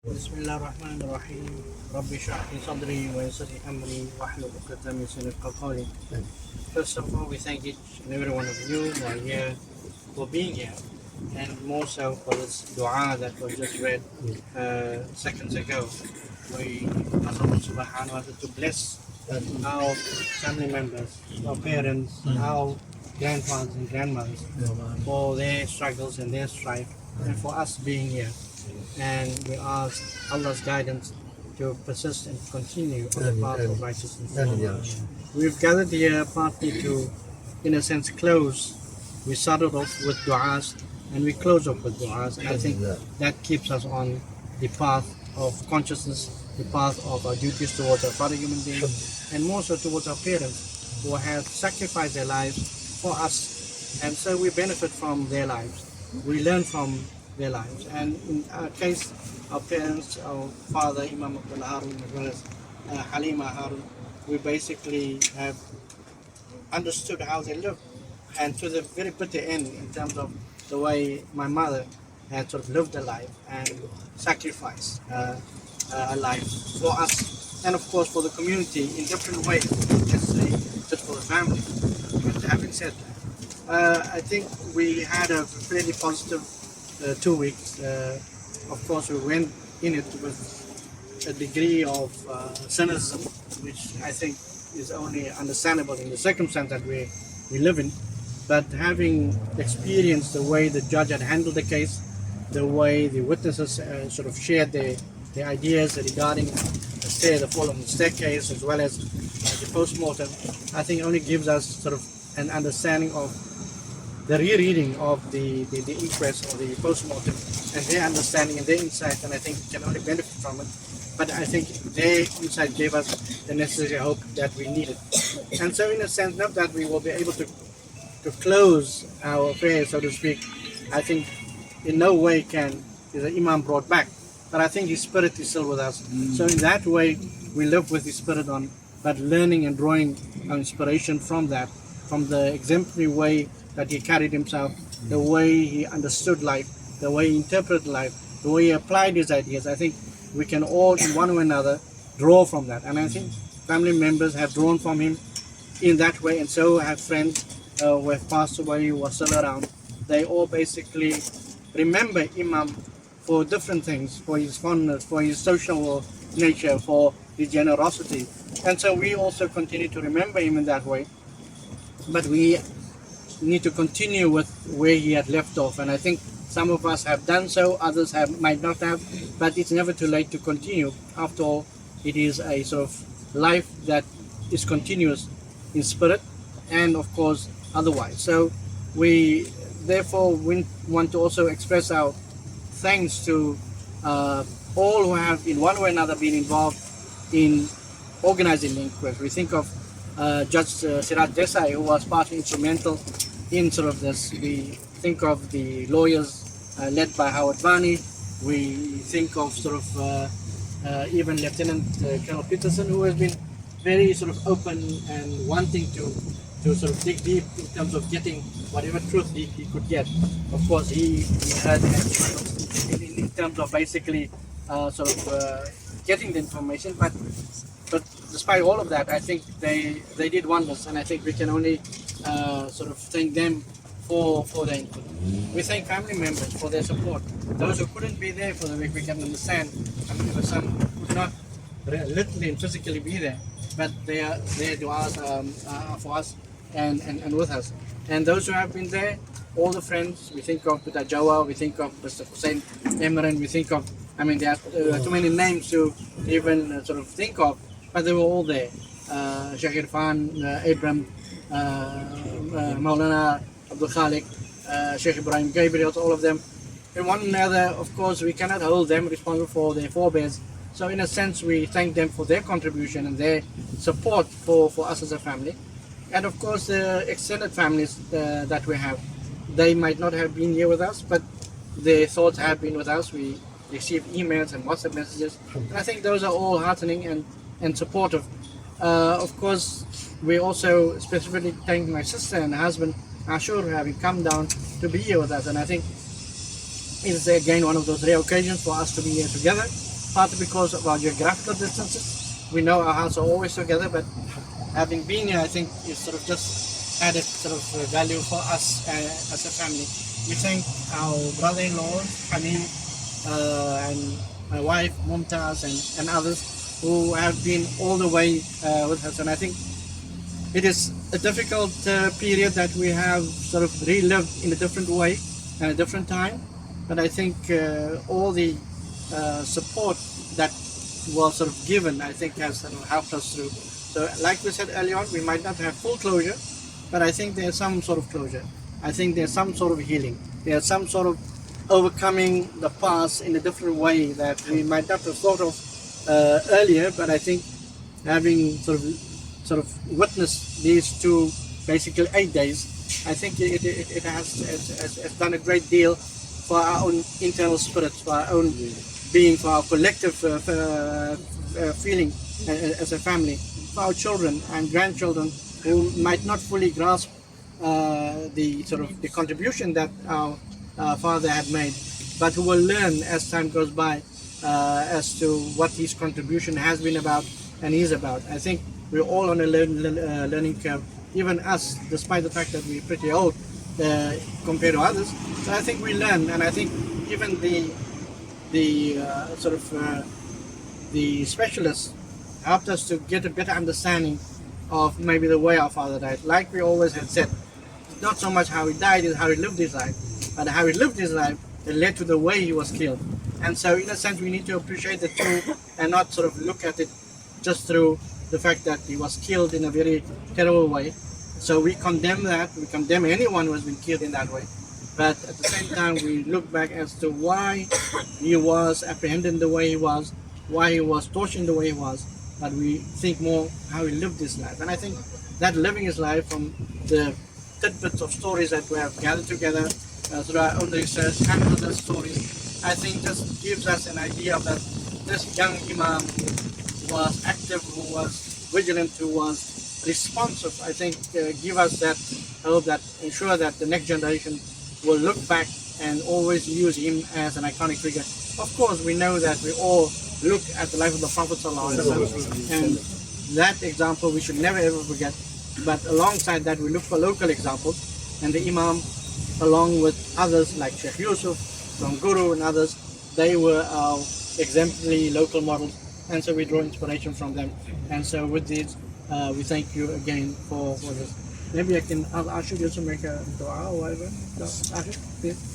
بسم الله الرحمن الرحيم رب اشرح لي صدري ويسر لي امري واحلل عقدة من لساني يفقهوا قولي. First of all, we thank each and every one of you who are here for being here, and more so for this dua that was just read seconds ago. We ask Allah subhanahu wa ta'ala to bless our family members, our parents, our grandfathers and grandmothers for their struggles and their strife, and for us being here. And we ask Allah's guidance to persist and continue on the path of righteousness. We've gathered here partly to, in a sense, close. We started off with du'as and we close off with du'as, and I think that keeps us on the path of consciousness, the path of our duties towards our fellow human beings, and more so towards our parents who have sacrificed their lives for us, and so we benefit from their lives. We learn from their lives, and in our case, our parents, our father Imam Mohammed Haron, as well as Halima Haron, we basically have understood how they lived, and to the very bitter end in terms of the way my mother had sort of lived her life and sacrificed her life for us, and of course for the community in different ways, let's say just for the family. But having said that, I think we had a fairly positive 2 weeks. Of course, we went in it with a degree of cynicism, which I think is only understandable in the circumstance that we live in. But having experienced the way the judge had handled the case, the way the witnesses sort of shared their ideas regarding the fall of the staircase, as well as the post-mortem, I think only gives us sort of an understanding of the rereading of the inquest or the post-mortem, and their understanding and their insight, and I think we can only benefit from it. But I think their insight gave us the necessary hope that we needed. And so in a sense, not that we will be able to close our affairs, so to speak, I think in no way is the Imam brought back, but I think his spirit is still with us. So in that way, we live with his spirit on, but learning and drawing our inspiration from that, from the exemplary way that he carried himself, the way he understood life, the way he interpreted life, the way he applied his ideas. I think we can all, in one way or another, draw from that. And I think family members have drawn from him in that way, and so have friends who have passed away, who are still around. They all basically remember Imam for different things, for his fondness, for his social nature, for his generosity. And so we also continue to remember him in that way. But we need to continue with where he had left off, and I think some of us have done so, others might not have, but it's never too late to continue. After all, it is a sort of life that is continuous in spirit and of course otherwise. So we therefore want to also express our thanks to all who have in one way or another been involved in organizing the inquest. We think of Judge Siraj Desai, who was partly instrumental in sort of this. We think of the lawyers led by Howard Vani. We think of sort of even Lieutenant Colonel Peterson, who has been very sort of open and wanting to sort of dig deep in terms of getting whatever truth he could get. Of course, he had in terms of basically sort of getting the information, but despite all of that, I think they did wonders, and I think we can only sort of thank them for their input. We thank family members for their support. Those who couldn't be there for the week, we can understand. I mean, there were some who could not literally and physically be there, but their du'as are for us and with us. And those who have been there, all the friends, we think of Mr. Jawa, we think of Mr. Hussein Emran, we think of, I mean, there are too many names to even sort of think of, but they were all there. Sheikh Irfan, Abram, Maulana Abdul Khalik, Sheikh Ibrahim Gabriel, all of them. And one another, of course, we cannot hold them responsible for their forebears. So in a sense, we thank them for their contribution and their support for us as a family. And of course, the extended families that we have, they might not have been here with us, but their thoughts have been with us. We receive emails and WhatsApp messages. And I think those are all heartening and supportive. Of course, we also specifically thank my sister and husband, Ashur, having come down to be here with us. And I think it's again one of those rare occasions for us to be here together. partly because of our geographical distances. We know our house are always together, but having been here, I think is sort of just added sort of value for us as a family. We thank our brother-in-laws, Hamim, and my wife, Mumtaz, and others who have been all the way with us. And I think it is a difficult period that we have sort of relived in a different way and a different time. But I think all the support that was sort of given, I think, has sort of helped us through. So, like we said earlier on, we might not have full closure, but I think there's some sort of closure. I think there's some sort of healing. There's some sort of overcoming the past in a different way that we might not have thought of earlier. But I think having sort of witnessed these two, basically 8 days, I think it has done a great deal for our own internal spirits, for our own being, for our collective feeling as a family, for our children and grandchildren who might not fully grasp the contribution that our father had made, but who will learn as time goes by as to what his contribution has been about and is about. I think we're all on a learning curve, even us, despite the fact that we're pretty old compared to others. So I think we learn, and I think even the specialists helped us to get a better understanding of maybe the way our father died. Like we always had said, it's not so much how he died, it's how he lived his life. But how he lived his life that led to the way he was killed. And so in a sense we need to appreciate the two and not sort of look at it just through the fact that he was killed in a very terrible way. So we condemn that, we condemn anyone who has been killed in that way. But at the same time we look back as to why he was apprehended the way he was, why he was tortured the way he was, but we think more how he lived his life. And I think that living his life from the tidbits of stories that we have gathered together through our own research and other stories, I think just gives us an idea that this young Imam was active, who was vigilant, who was responsive. I think give us that hope, that ensure that the next generation will look back and always use him as an iconic figure. Of course, we know that we all look at the life of the Prophet ﷺ, and that example we should never ever forget. But alongside that, we look for local examples, and the Imam, along with others like Sheikh Yusuf, from Guru and others, they were our exemplary local models, and so we draw inspiration from them. And so with this, we thank you again for this. Maybe I can ask you to make a dua or whatever. Ashik, please.